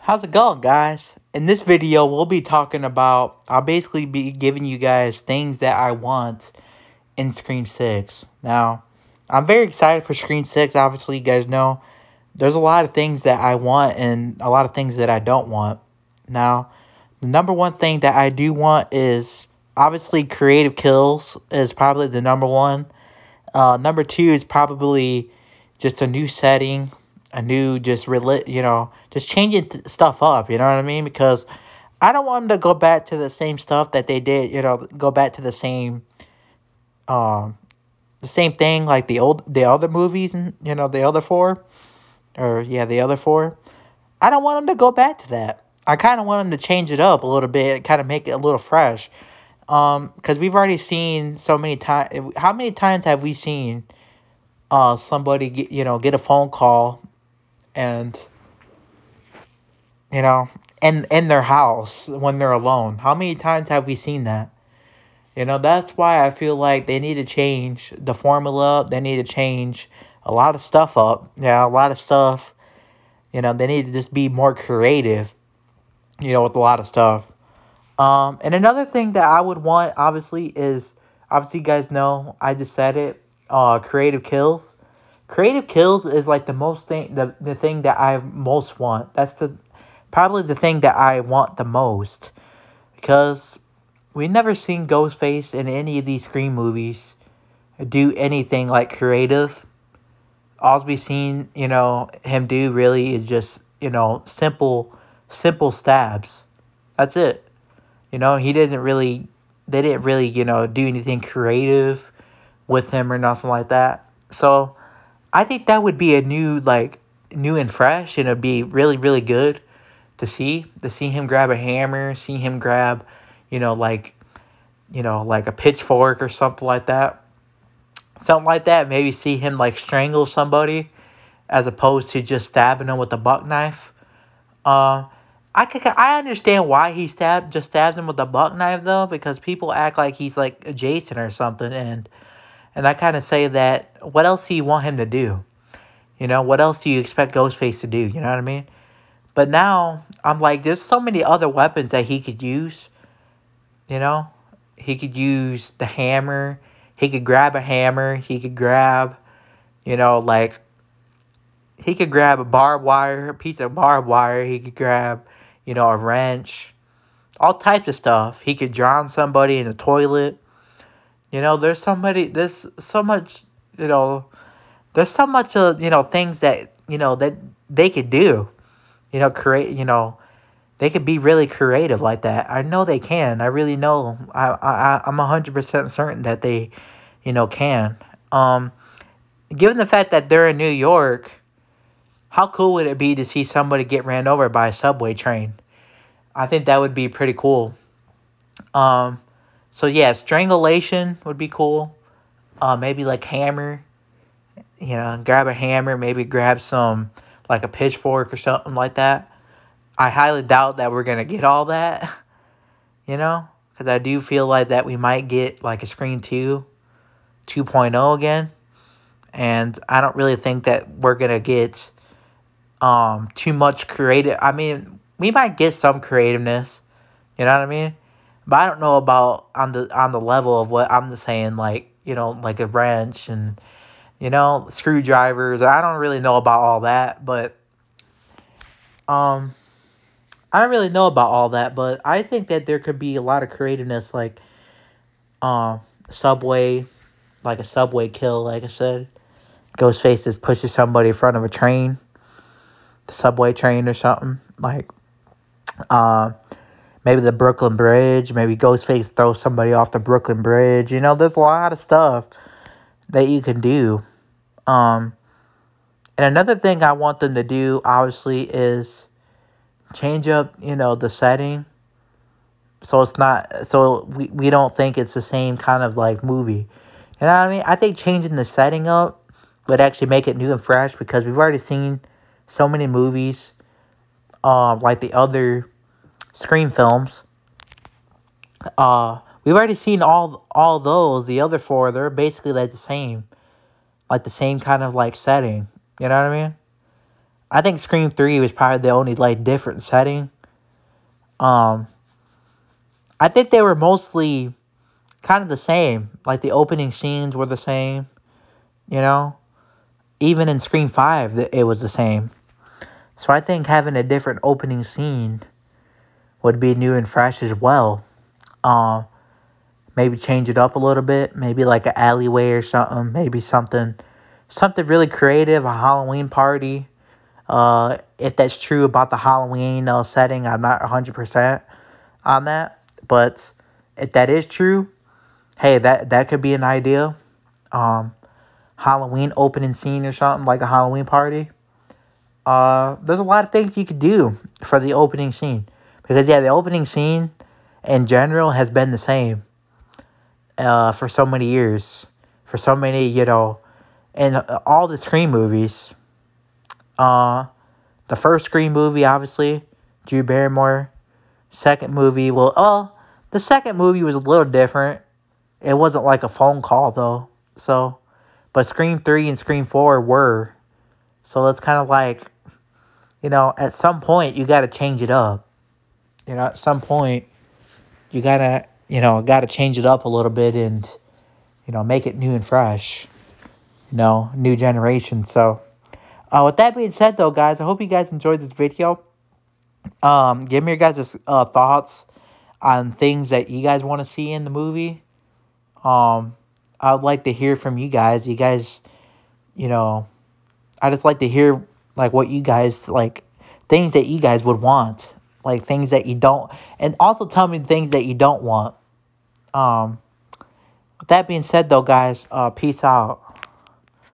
How's it going, guys? In this video, I'll basically be giving you guys things that I want in Scream 6. Now, I'm very excited for Scream 6. Obviously, you guys know there's a lot of things that I want and a lot of things that I don't want. Now, the number one thing that I do want is obviously creative kills is probably the number one. Number two is probably just a new setting, a new just changing stuff up. You know what I mean? Because I don't want them to go back to the same stuff that they did. Go back to um, the same thing like the other movies, and the other four, the other four. I don't want them to go back to that. I kind of want them to change it up a little bit, kind of make it a little fresh. Because we've already seen so many times. How many times have we seen somebody get a phone call and you know in their house when they're alone? How many times have we seen that? That's why I feel like they need to change the formula. They need to change a lot of stuff up. Yeah, a lot of stuff. They need to just be more creative. With a lot of stuff. And another thing that I would want, obviously, is obviously you guys know I just said it. Creative kills. Creative kills is like the thing that I most want. That's the probably the thing that I want the most, because we never seen Ghostface in any of these Scream movies do anything like creative. All we've seen, him do really is just simple stabs. That's it. He didn't really, they didn't really, do anything creative with him or nothing like that. So I think that would be a new and fresh, and it'd be really, really good to see him grab a hammer, see him grab, you know, like, like a pitchfork or something like that. Maybe see him like strangle somebody as opposed to just stabbing him with a buck knife. Uh, I understand why he stabs him with a buck knife though, because people act like he's like Jason or something, and I kind of say that what else do you want him to do? What else do you expect Ghostface to do? You know what I mean? But now I'm like, there's so many other weapons that he could use. You know, he could use the hammer. He could grab a hammer. He could grab, like he could grab a piece of barbed wire. He could grab, a wrench, all types of stuff. He could drown somebody in the toilet. There's so much, you know, there's so much of, things that, that they could do, create, they could be really creative like that. I know they can. I really know. I'm 100% certain that they, can. Um, Given the fact that they're in New York, how cool would it be to see somebody get ran over by a subway train? I think that would be pretty cool. Um, so yeah, strangulation would be cool. Maybe like hammer, grab a hammer, maybe grab some like a pitchfork or something like that. I highly doubt that we're gonna get all that, because I do feel like that we might get like a Scream 2, 2.0 again, and I don't really think that we're gonna get too much creative. I mean, we might get some creativeness, you know what I mean? But I don't know about on the level of what I'm just saying, like like a wrench and screwdrivers. I don't really know about all that, but um, I don't really know about all that. But I think that there could be a lot of creativeness, like subway, like a subway kill. Like I said, Ghostface just pushes somebody in front of a train, the subway train or something. Like uh, maybe the Brooklyn Bridge. Maybe Ghostface throws somebody off the Brooklyn Bridge. There's a lot of stuff that you can do. Um, and another thing I want them to do, obviously, is change up, the setting, so it's not, so we don't think it's the same kind of like movie. You know what I mean? I think changing the setting up would actually make it new and fresh, because we've already seen so many movies, like the other Scream films. We've already seen all those. The other four, they're basically like the same kind of like setting. You know what I mean? I think Scream 3 was probably the only like different setting. Um, I think they were mostly kind of the same. Like the opening scenes were the same, you know. Even in Scream 5, it was the same. So I think having a different opening scene would be new and fresh as well. Um, Maybe change it up a little bit. Maybe like an alleyway or something. Maybe something really creative. A Halloween party. If that's true about the Halloween setting, I'm not 100% on that. But if that is true, hey, that could be an idea. Um, Halloween opening scene or something like a Halloween party. There's a lot of things you could do for the opening scene because yeah, the opening scene in general has been the same for so many years, for so many in all the Scream movies. Uh, the first Scream movie, obviously, Drew Barrymore. Second movie, the second movie was a little different. It wasn't like a phone call though, so but Scream 3 and Scream 4 were. So it's kind of like, at some point you got to change it up. At some point you got to change it up a little bit and, make it new and fresh, new generation. So, with that being said though, guys, I hope you guys enjoyed this video. Give me your guys' thoughts on things that you guys want to see in the movie. I would like to hear from you guys. You guys, I just like to hear like what you guys like, things that you guys would want, like things that you don't, and also tell me things that you don't want. With that being said, though, guys, peace out.